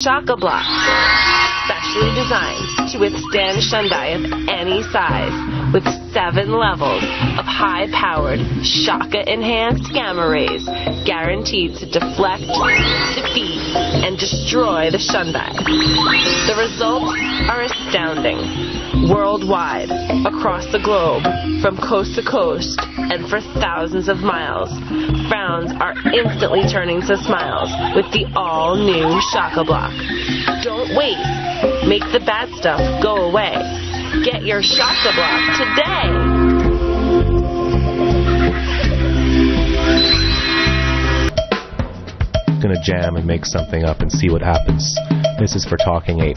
Shaka Block, specially designed to withstand shundai of any size, with 7 levels of high-powered, Shaka-enhanced gamma rays, guaranteed to deflect, defeat, and destroy the shundai. The results are astounding. Worldwide, across the globe, from coast to coast, and for thousands of miles, frowns are instantly turning to smiles with the all-new Shaka Block. Don't wait. Make the bad stuff go away. Get your Shaka Block today. I'm gonna jam and make something up and see what happens. This is for Talking Ape.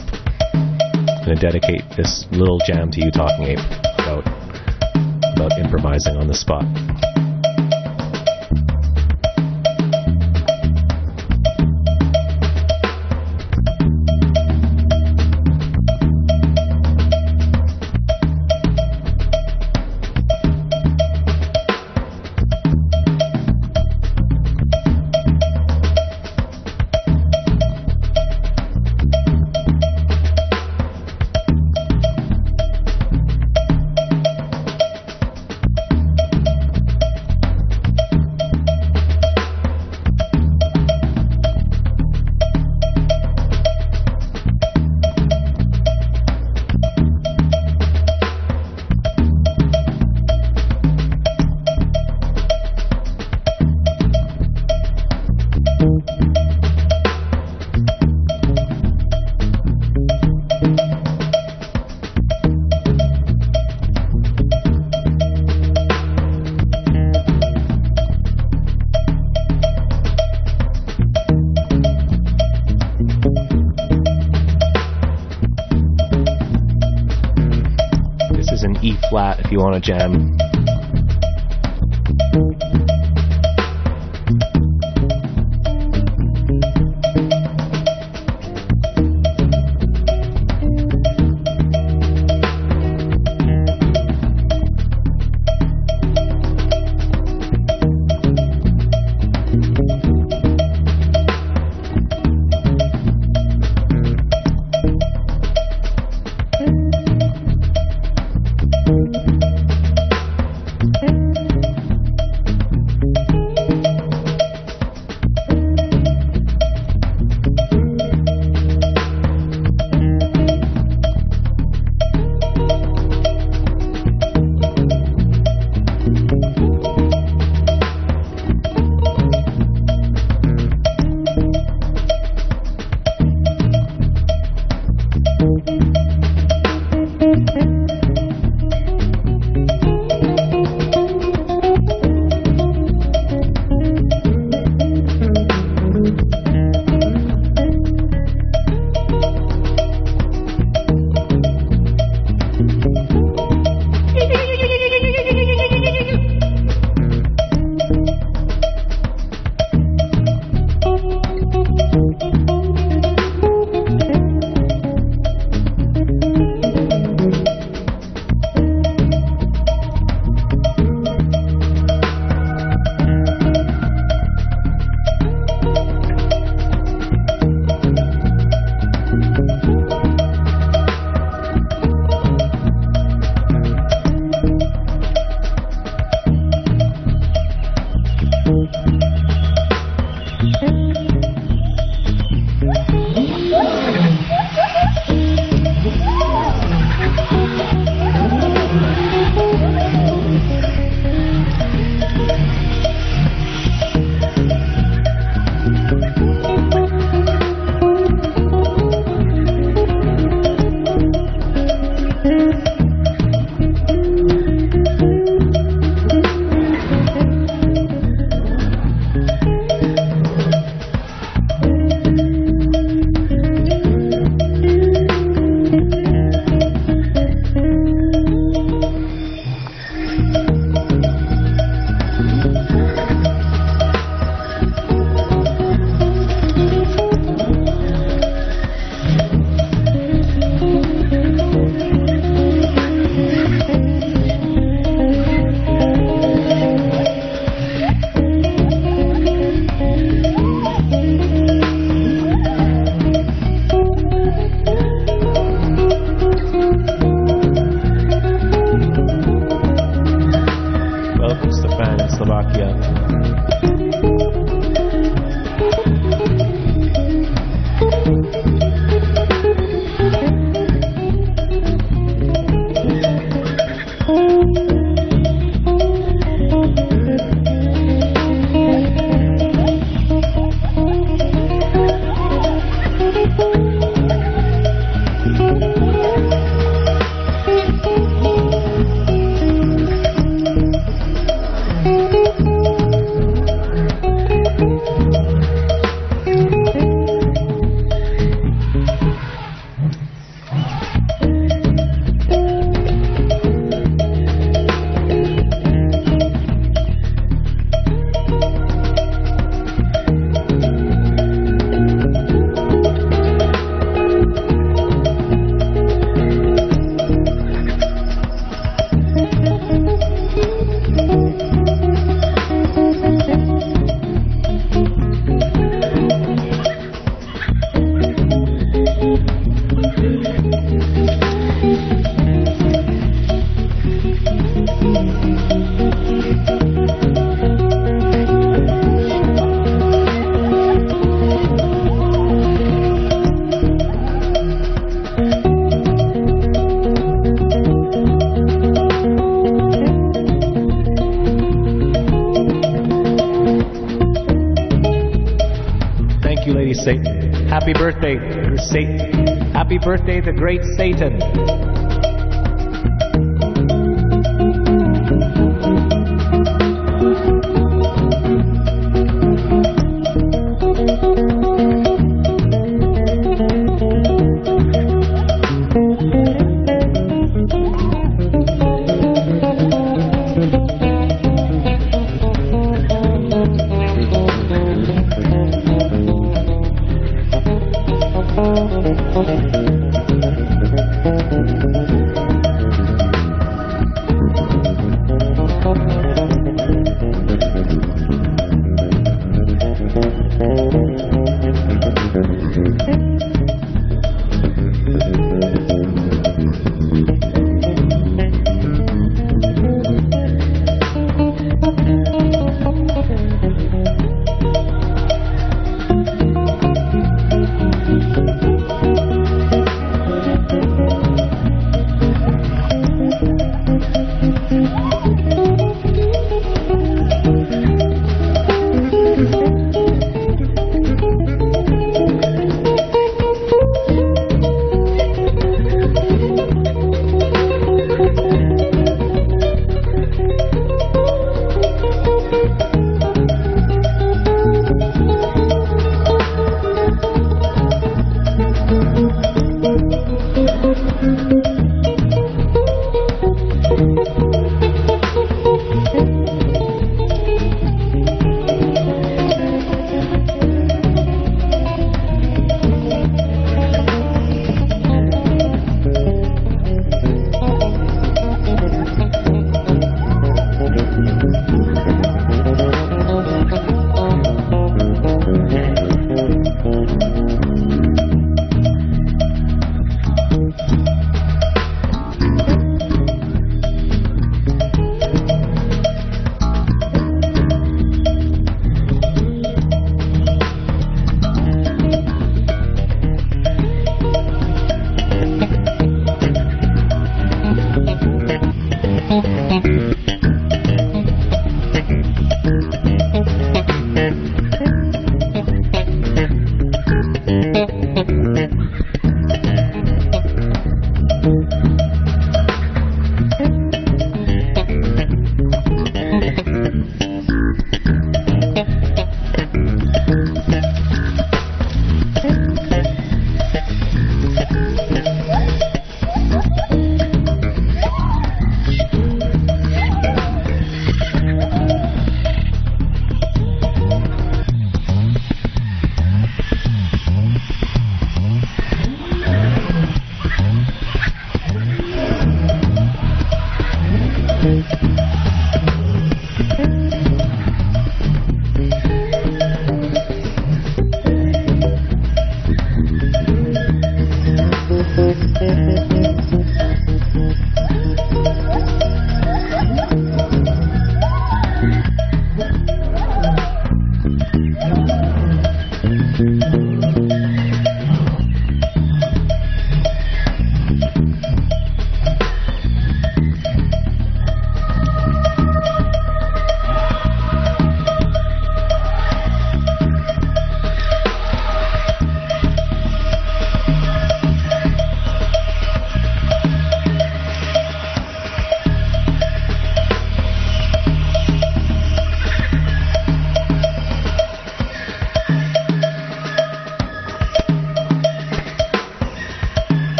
I'm gonna dedicate this little jam to you, Talking Ape, about improvising on the spot. An E flat if you want to jam. Happy birthday, Satan. Happy birthday, the great Satan.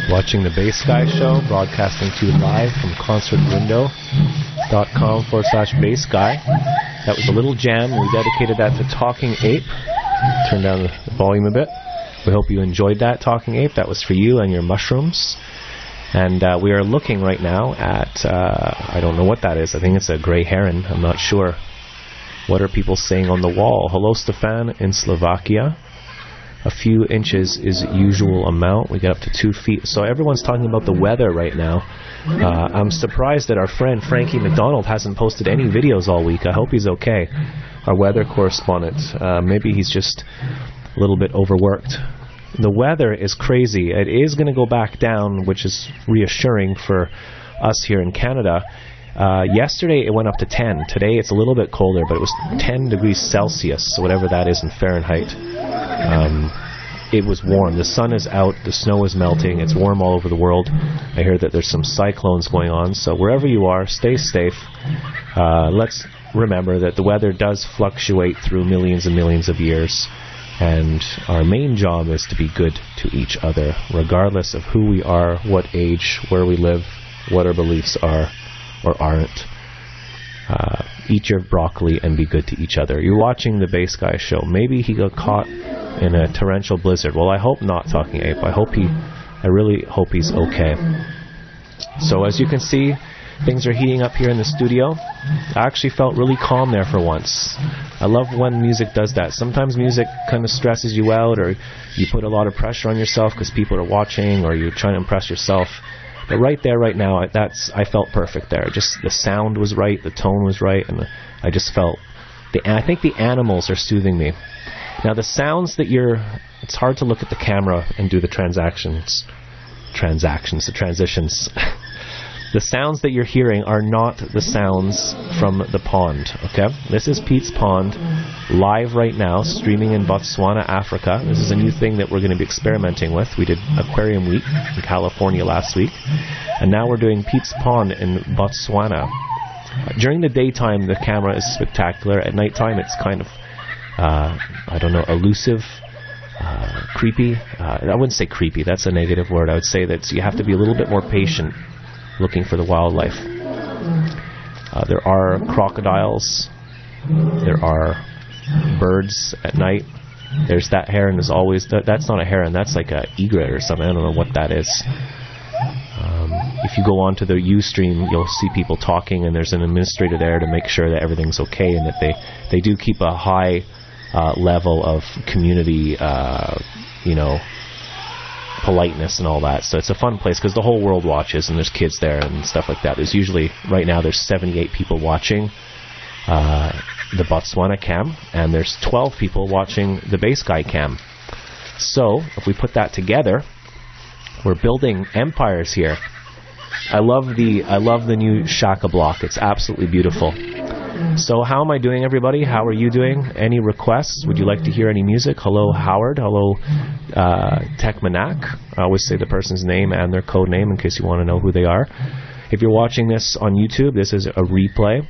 Watching the Bass Guy Show, broadcasting to you live from concertwindow.com/Bass Guy. That was a little jam. We dedicated that to Talking Ape. Turn down the volume a bit. We hope you enjoyed that, Talking Ape. That was for you and your mushrooms. And we are looking right now at, I don't know what that is. I think it's a gray heron. I'm not sure. What are people saying on the wall? Hello, Stefan in Slovakia. A few inches is usual amount. We get up to 2 feet. So everyone's talking about the weather right now. I'm surprised that our friend Frankie McDonald hasn't posted any videos all week. I hope he's okay. Our weather correspondent. Maybe he's just a little bit overworked. The weather is crazy. It is going to go back down, which is reassuring for us here in Canada. Yesterday it went up to 10. Today it's a little bit colder, but it was 10 degrees Celsius, so whatever that is in Fahrenheit. It was warm. The sun is out. The snow is melting. It's warm all over the world. I hear that there's some cyclones going on. So wherever you are, stay safe. Let's remember that the weather does fluctuate through millions and millions of years. And our main job is to be good to each other, regardless of who we are, what age, where we live, what our beliefs are or aren't. Eat your broccoli and be good to each other. You're watching the Bass Guy show. Maybe he got caught in a torrential blizzard. Well, I hope not, Talking Ape. I really hope he's okay. So as you can see, things are heating up here in the studio. I actually felt really calm there for once. I love when music does that. Sometimes music kind of stresses you out, or you put a lot of pressure on yourself because people are watching, or you're trying to impress yourself. But right there, right now, I felt perfect there. Just the sound was right, the tone was right, and I just felt... I think the animals are soothing me. Now, the sounds that it's hard to look at the camera and do the transitions. The sounds that you're hearing are not the sounds from the pond, okay? This is Pete's Pond, live right now, streaming in Botswana, Africa. This is a new thing that we're going to be experimenting with. We did Aquarium Week in California last week, and now we're doing Pete's Pond in Botswana. During the daytime, the camera is spectacular. At nighttime, it's kind of, elusive, creepy. I wouldn't say creepy, that's a negative word. I would say that you have to be a little bit more patient looking for the wildlife. There are crocodiles. There are birds at night. There's that heron. There's always... That's not a heron. That's like a egret or something. I don't know what that is. If you go onto the Ustream, you'll see people talking, and there's an administrator there to make sure that everything's okay, and that they do keep a high level of community, politeness and all that. So it's a fun place because the whole world watches, and there's kids there and stuff like that. There's usually, right now, there's 78 people watching the Botswana cam, and there's 12 people watching the Bass Guy cam. So if we put that together, we're building empires here. I love the new Shaka block. It's absolutely beautiful. So how am I doing, everybody? How are you doing? Any requests? Would you like to hear any music? Hello, Howard. Hello, Tekmanak. I always say the person's name and their code name in case you want to know who they are. If you're watching this on YouTube, this is a replay.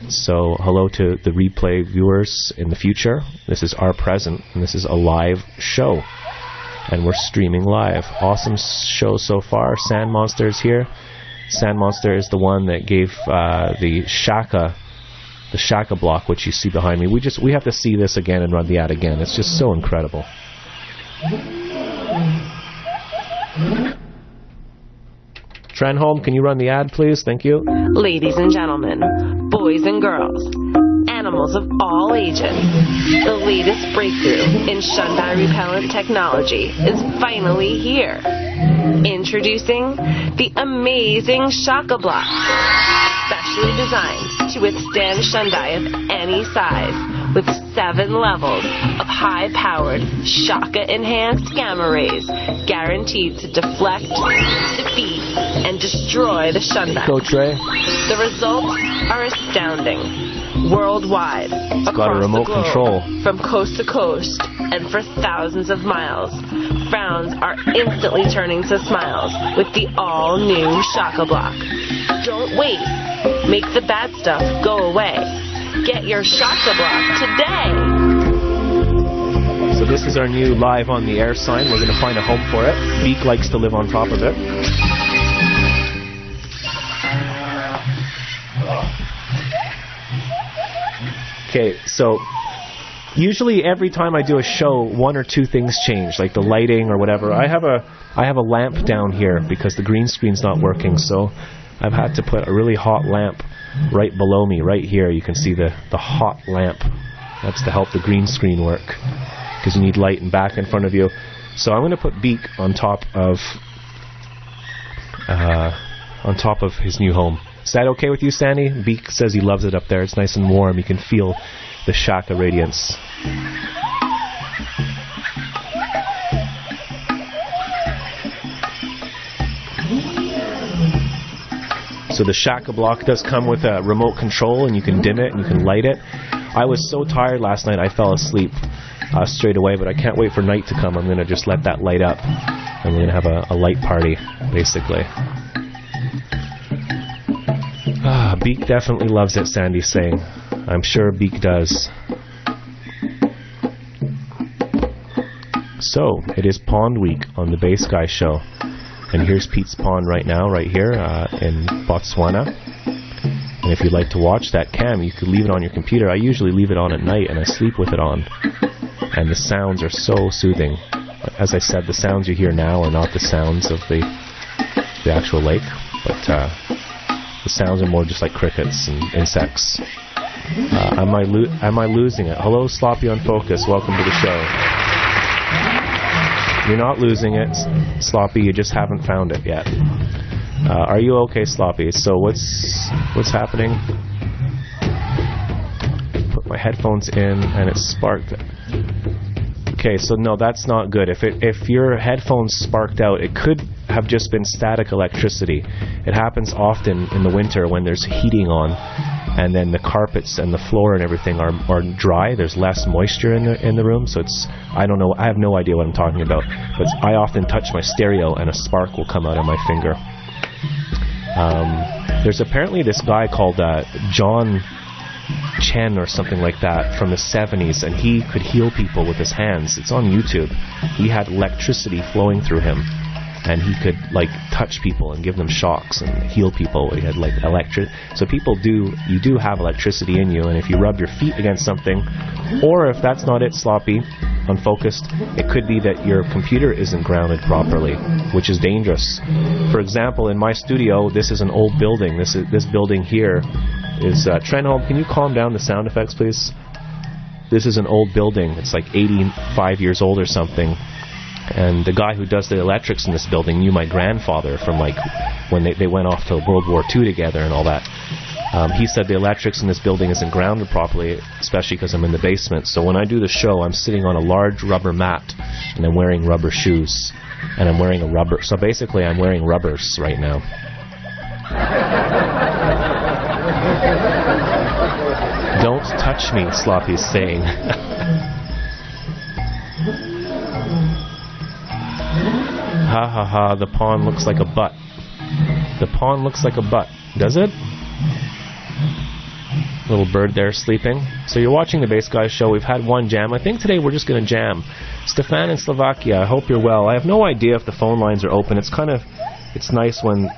So hello to the replay viewers in the future. This is our present, and this is a live show. And we're streaming live. Awesome show so far. Sand Monster is here. Sand Monster is the one that gave the Shaka block, which you see behind me. We have to see this again and run the ad again. It's just so incredible. Tranholm, can you run the ad, please? Thank you. Ladies and gentlemen, boys and girls, animals of all ages, the latest breakthrough in Shundai repellent technology is finally here. Introducing the amazing Shaka block, specially designed to withstand Shundai of any size, with 7 levels of high-powered Shaka-enhanced gamma rays, guaranteed to deflect, defeat, and destroy the Shundai. Coach Ray. The results are astounding. Worldwide, got a remote control from coast to coast, and for thousands of miles, frowns are instantly turning to smiles with the all-new Shaka block. Don't wait. Make the bad stuff go away. Get your Shaka block today. So this is our new live on the air sign. We're going to find a home for it. Beak likes to live on top of it. Okay, so usually every time I do a show, 1 or 2 things change, like the lighting or whatever. I have a lamp down here because the green screen's not working, so I've had to put a really hot lamp right below me, right here. You can see the hot lamp. That's to help the green screen work, because you need light and back in front of you. So I'm going to put Beak on top of his new home. Is that okay with you, Sandy? Beak says he loves it up there. It's nice and warm. You can feel the Shaka radiance. So the Shaka block does come with a remote control, and you can dim it and you can light it. I was so tired last night I fell asleep straight away, but I can't wait for night to come. I'm going to just let that light up, and we're going to have a light party, basically. Beak definitely loves it, Sandy's saying. I'm sure Beak does. So, it is Pond Week on the Bass Guy Show. And here's Pete's Pond right now, right here in Botswana. And if you'd like to watch that cam, you could leave it on your computer. I usually leave it on at night, and I sleep with it on. And the sounds are so soothing. As I said, the sounds you hear now are not the sounds of the actual lake, but the sounds are more just like crickets and insects. Am I losing it? Hello, Sloppy on Focus. Welcome to the show. You're not losing it, Sloppy. You just haven't found it yet. Are you okay, Sloppy? So what's happening? Put my headphones in, and it sparked. Okay, so no, that's not good. If your headphones sparked out, it could have just been static electricity. It happens often in the winter when there's heating on, and then the carpets and the floor and everything are dry. There's less moisture in the room, so it's, I don't know, I have no idea what I'm talking about, but I often touch my stereo and a spark will come out of my finger. There's apparently this guy called John Chen or something like that from the 70s, and he could heal people with his hands. It's on YouTube. He had electricity flowing through him, and he could like touch people and give them shocks and heal people. He had like so you do have electricity in you, and if you rub your feet against something, or if that's not it, Sloppy, unfocused, it could be that your computer isn't grounded properly, which is dangerous. For example, in my studio, this is an old building. This building here is Trenholm. Can you calm down the sound effects, please? This is an old building. It's like 85 years old or something. And the guy who does the electrics in this building knew my grandfather from like when they went off to World War II together and all that. He said the electrics in this building isn't grounded properly, especially because I'm in the basement. So when I do the show, I'm sitting on a large rubber mat, and I'm wearing rubber shoes, and I'm wearing a rubber. So basically, I'm wearing rubbers right now. Don't touch me, Sloppy's saying. Ha ha ha, the pond looks like a butt. The pond looks like a butt. Does it? Little bird there sleeping. So you're watching the Bass Guys Show. We've had one jam. I think today we're just going to jam. Stefan in Slovakia, I hope you're well. I have no idea if the phone lines are open. It's nice when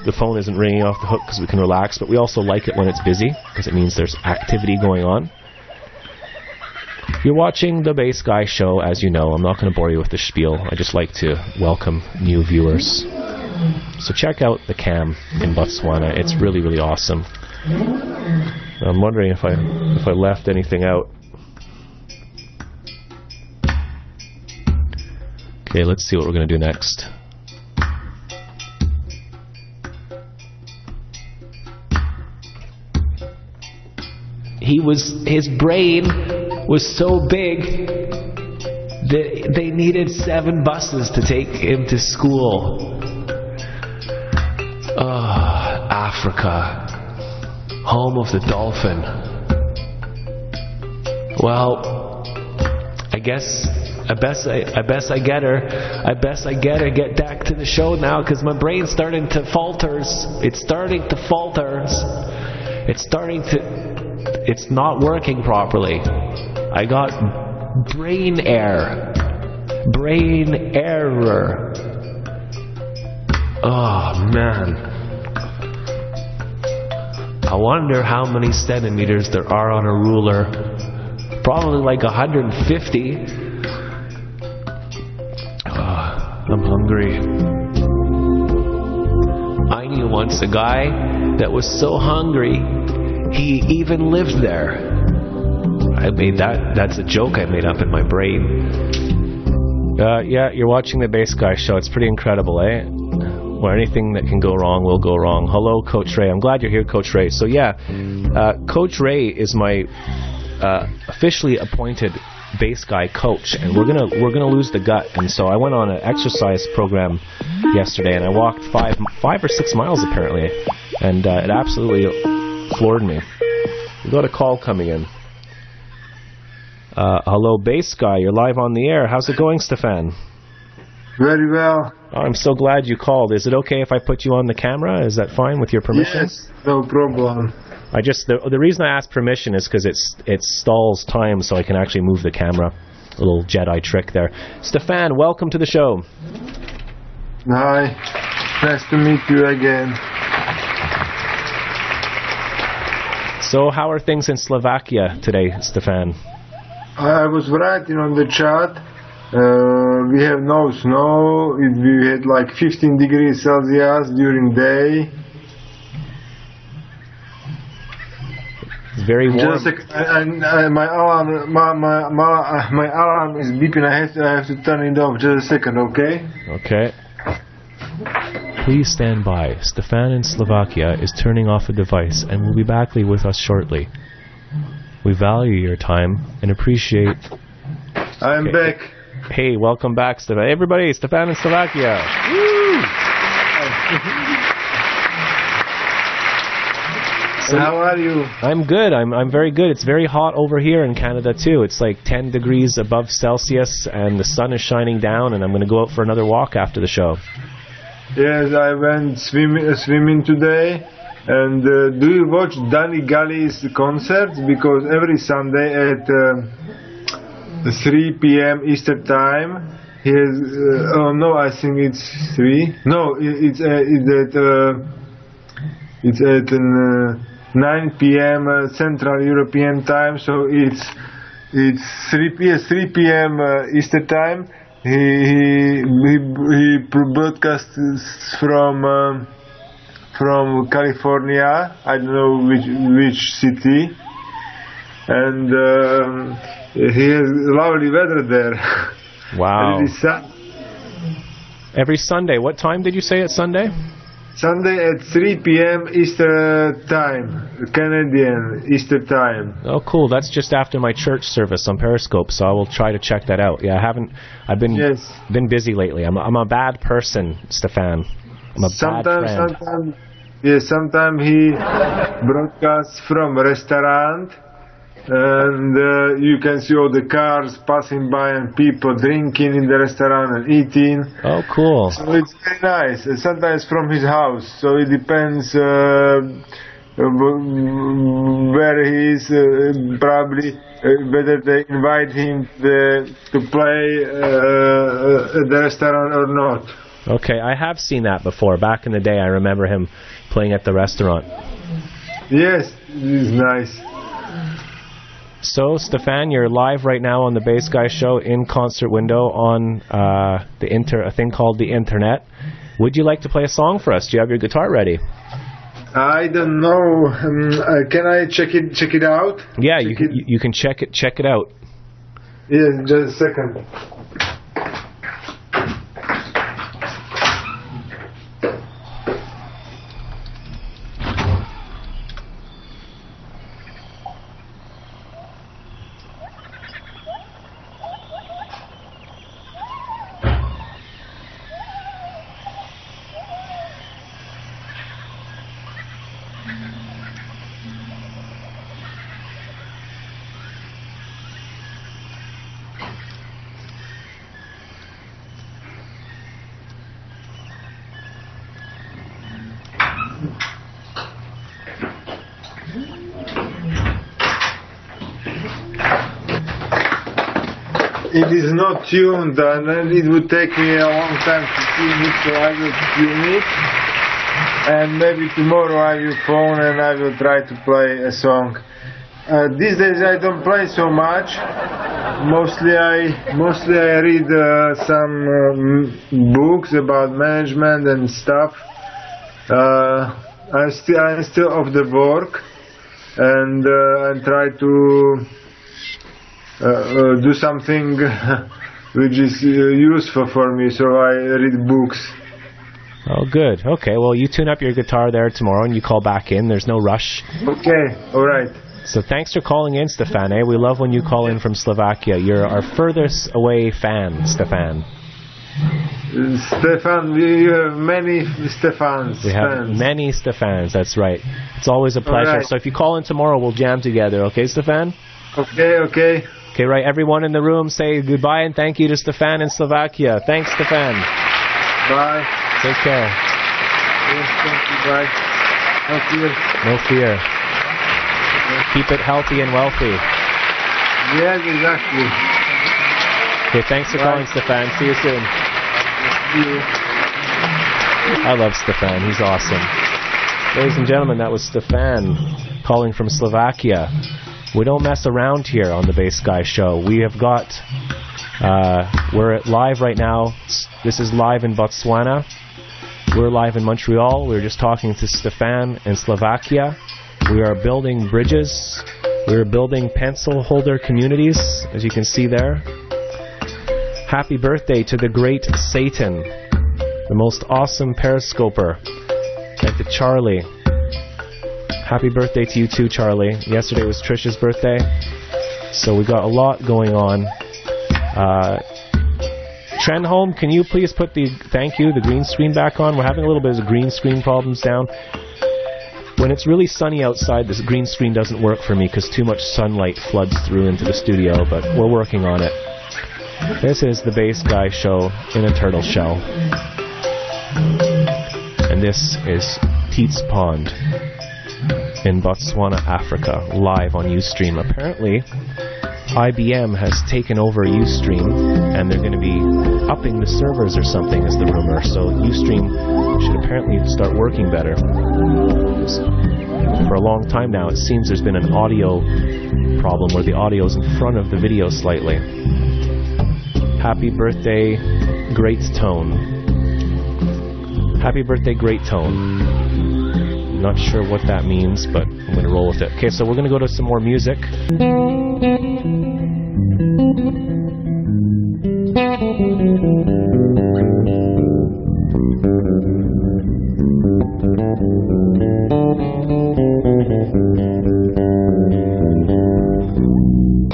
the phone isn't ringing off the hook because we can relax, but we also like it when it's busy because it means there's activity going on. You're watching the Bass Guy Show, as you know. I'm not going to bore you with the spiel. I just like to welcome new viewers. So check out the cam in Botswana. It's really, really awesome. I'm wondering if I left anything out. Okay, let's see what we're going to do next. His brain was so big that they needed 7 buses to take him to school. Africa, home of the dolphin. Well, I best I get her get back to the show now, because my brain's starting to falters. It's starting to falters. It's not working properly. I got brain error. Oh man. I wonder how many centimeters there are on a ruler. Probably like 150. I'm hungry. I knew once a guy that was so hungry he even lived there. That's a joke I made up in my brain. Yeah, you're watching the Bass Guy Show. It's pretty incredible, eh? Where anything that can go wrong will go wrong. Hello, Coach Ray. I'm glad you're here, Coach Ray. So yeah, Coach Ray is my officially appointed Bass Guy coach, and we're gonna lose the gut. And so I went on an exercise program yesterday, and I walked 5 or 6 miles apparently. And it absolutely floored me. We got a call coming in. Hello, Bass Guy. You're live on the air. How's it going, Stefan? Very well. Oh, I'm so glad you called. Is it okay if I put you on the camera? Is that fine with your permission? Yes, no problem. I just the reason I asked permission is because it stalls time, so I can actually move the camera. A little Jedi trick there. Stefan, welcome to the show. Hi. Nice to meet you again. So, how are things in Slovakia today, Stefan? I was writing on the chat. We have no snow. We had like 15 degrees Celsius during day. It's very warm. Just my alarm, my alarm is beeping. I have to turn it off. Just a second, okay? Okay. Please stand by. Stefan in Slovakia is turning off a device and will be back with us shortly. We value your time and appreciate... I'm back. Hey, welcome back, Stefan. Everybody, Stefan in Slovakia. Woo! So how are you? I'm good. I'm very good. It's very hot over here in Canada too. It's like 10 degrees above Celsius and the sun is shining down, and I'm going to go out for another walk after the show. Yes, I went swimming today. And do you watch Danny Galley's concerts? Because every Sunday at 3 p.m. Eastern Time, he has... oh no, I think it's 3. No, it's at 9 p.m. Central European Time. So it's 3 p.m. Eastern Time. He broadcasts from California. I don't know which city, and he has lovely weather there. Wow! Every Sunday. What time did you say it's Sunday? Sunday at 3 p.m. Eastern Time, Canadian Eastern Time. Oh, cool. That's just after my church service on Periscope, so I will try to check that out. Yeah, I've been busy lately. I'm a bad person, Stefan. I'm a bad friend. Sometimes he broadcasts from a restaurant, and you can see all the cars passing by and people drinking in the restaurant and eating. Oh, cool. So it's very nice. Sometimes from his house, so it depends where he is, probably whether they invite him to play at the restaurant or not. Okay, I have seen that before. Back in the day, I remember him playing at the restaurant. Yes, it is nice. So, Stefan, you're live right now on the Bass Guy Show in Concert Window on a thing called the Internet. Would you like to play a song for us? Do you have your guitar ready? I don't know. Can I check it out? Yeah, you can check it out. Yes, just a second. It is not tuned, and it would take me a long time to tune it, so I will tune it. And maybe tomorrow I will phone and I will try to play a song. These days I don't play so much. Mostly I read some books about management and stuff. I'm still off the work, and I try to do something which is useful for me, so I read books. Oh, good. Okay, well, you tune up your guitar there tomorrow and you call back in. There's no rush. Okay, all right. So thanks for calling in, Stefan. We love when you call in from Slovakia. You're our furthest away fan, Stefan. Stefan, you have many Stefans. We have many Stefans, that's right. It's always a pleasure. Right. So if you call in tomorrow, we'll jam together. Okay, Stefan? Okay. Okay, right. Everyone in the room say goodbye and thank you to Stefan in Slovakia. Thanks, Stefan. Bye. Take care. Yes, thank you. Bye. No fear. Keep it healthy and wealthy. Yes, exactly. Okay, thanks for calling, Stefan. See you soon. See you. I love Stefan. He's awesome. Ladies and gentlemen, that was Stefan calling from Slovakia. We don't mess around here on the Bass Guy Show. We have got... we're live right now. This is live in Botswana. We're live in Montreal. We were just talking to Stefan in Slovakia. We are building bridges. We are building pencil holder communities, as you can see there. Happy birthday to the great Satan, the most awesome periscoper, and to Charlie. Happy birthday to you too, Charlie. Yesterday was Trisha's birthday, so we got a lot going on. Trenholm, can you please put the green screen back on? We're having a little bit of green screen problems down. When it's really sunny outside, this green screen doesn't work for me because too much sunlight floods through into the studio, but we're working on it. This is the Bass Guy Show in a turtle shell. And this is Pete's Pond in Botswana, Africa, live on Ustream. Apparently, IBM has taken over Ustream, and they're going to be upping the servers or something, is the rumor. So Ustream should apparently start working better. For a long time now, it seems there's been an audio problem where the audio is in front of the video slightly. Happy birthday, Great Tone. Happy birthday, Great Tone. Not sure what that means, but I'm going to roll with it. Okay, so we're going to go to some more music.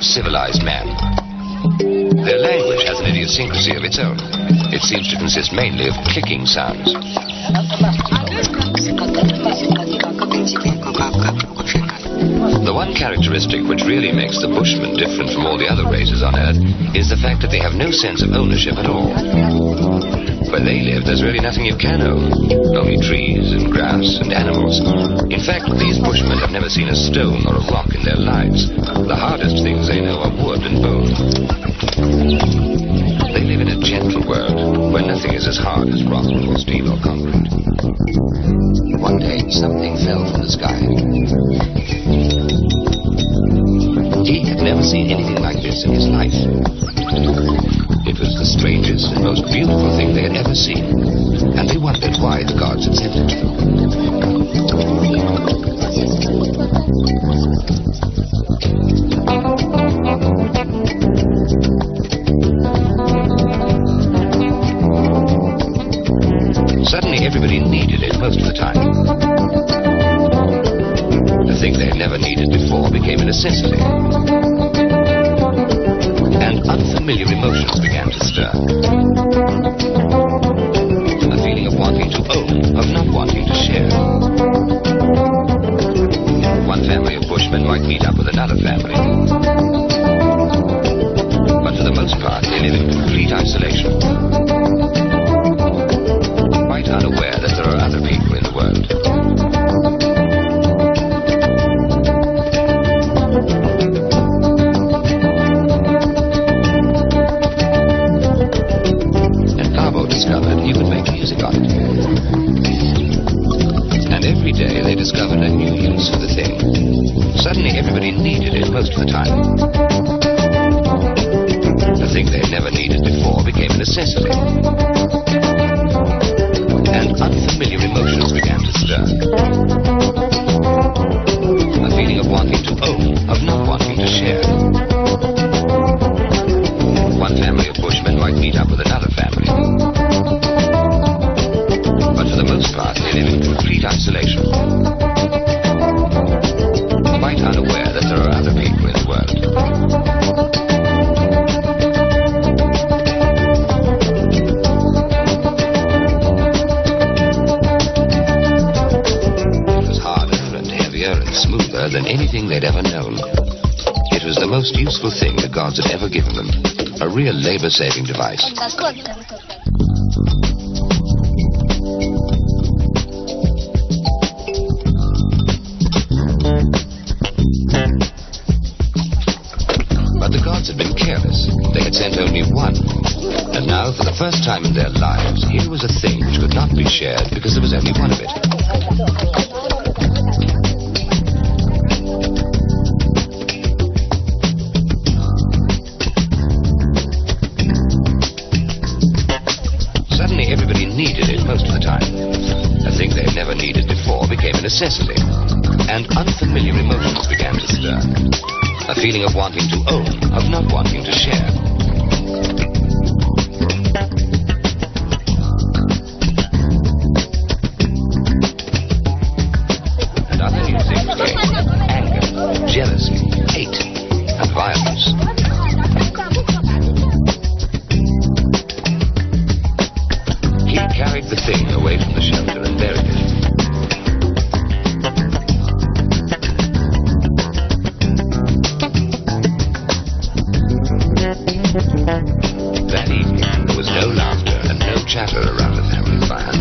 Civilized man. Their language has an idiosyncrasy of its own. It seems to consist mainly of clicking sounds. The one characteristic which really makes the Bushmen different from all the other races on Earth is the fact that they have no sense of ownership at all. Where they live, there's really nothing you can own. Only trees and grass and animals. In fact, these Bushmen have never seen a stone or a rock in their lives. The hardest things they know are wood and bone. They live in a gentle world, where nothing is as hard as rock or steel or concrete. One day, something fell from the sky. He had never seen anything like this in his life. It was the strangest and most beautiful thing they had ever seen, and they wondered why the gods had sent it to Suddenly everybody needed it most of the time. The thing they had never needed before became a necessity. And unfamiliar emotions began to stir. A feeling of wanting to own, of not wanting to share. One family of Bushmen might meet up with another family. But for the most part, they live in complete isolation. Quite unaware that there are other people in the world. Discovered he would make music on it. And every day they discovered a new use for the thing. Suddenly everybody needed it most of the time. The thing they had never needed before became a necessity. And unfamiliar emotions began to stir. A feeling of wanting to own, of not wanting to share. One family of Bushmen might meet up with another family. But for the most part, they live in complete isolation. Quite unaware that there are other people in the world. than anything they'd ever known. It was the most useful thing the gods had ever given them, a real labor-saving device. But the gods had been careless. They had sent only one. And now, for the first time in their lives, here was a thing which could not be shared because there was only one of it. Suddenly, everybody needed it most of the time. A thing they had never needed before became a necessity. And unfamiliar emotions began to stir. A feeling of wanting to own, of not wanting to share. And other new things came. Anger, jealousy, hate, and violence. He carried the thing away from the shelter and buried it. That evening, there was no laughter and no chatter around the family fire.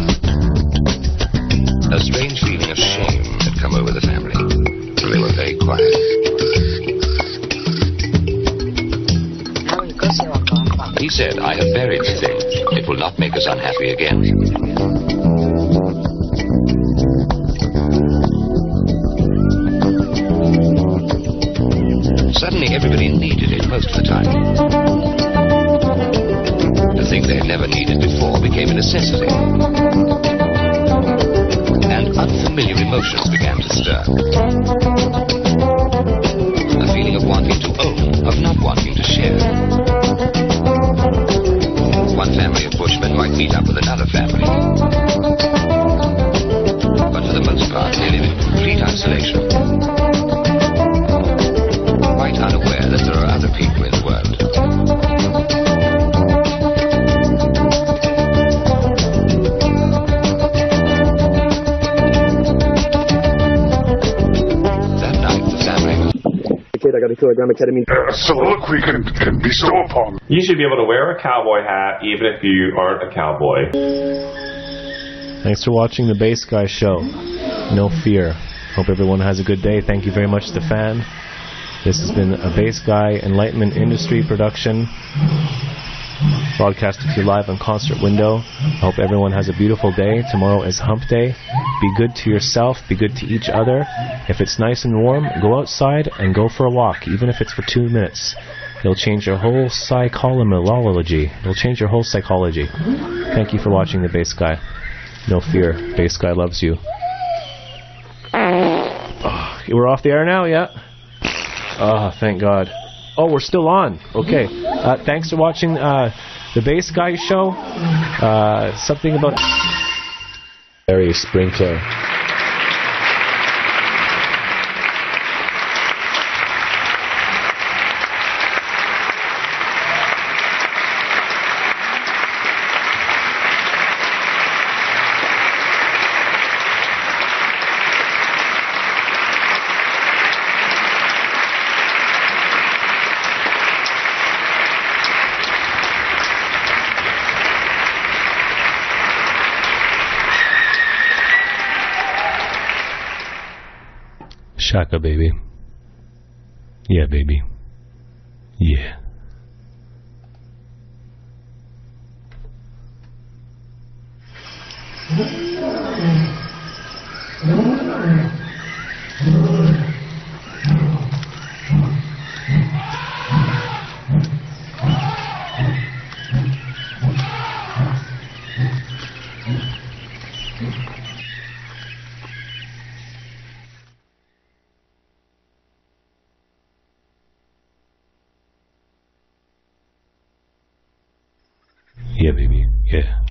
A strange feeling of shame had come over the family. They were very quiet. He said, "I have buried the thing. It will not make us unhappy again." Suddenly, everybody needed it most of the time. A thing they had never needed before became a necessity. And unfamiliar emotions began to stir. A feeling of wanting to own, of not wanting to share. One family of bushmen might meet up with another family. But for the most part, they live in complete isolation. Quite unaware that there are other people in the world. That night, the family... Kid, I got a kilogram of ketamine. A soliloquy can bestow upon me. You should be able to wear a cowboy hat even if you aren't a cowboy. Thanks for watching the Bass Guy Show. No fear. Hope everyone has a good day. Thank you very much, Stefan. This has been a Bass Guy Enlightenment Industry production, broadcasted to you live on Concert Window. I hope everyone has a beautiful day. Tomorrow is Hump Day. Be good to yourself. Be good to each other. If it's nice and warm, go outside and go for a walk, even if it's for 2 minutes. It'll change your whole psychology. It'll change your whole psychology. Thank you for watching the Bass Guy. No fear. Bass Guy loves you. Oh, we're off the air now, yeah? Oh, thank God. Oh, we're still on. Okay. Thanks for watching the Bass Guy Show. Something about... Barry Sprinkler. Shaka, baby. Yeah, baby. Yeah. Yeah, baby. Yeah.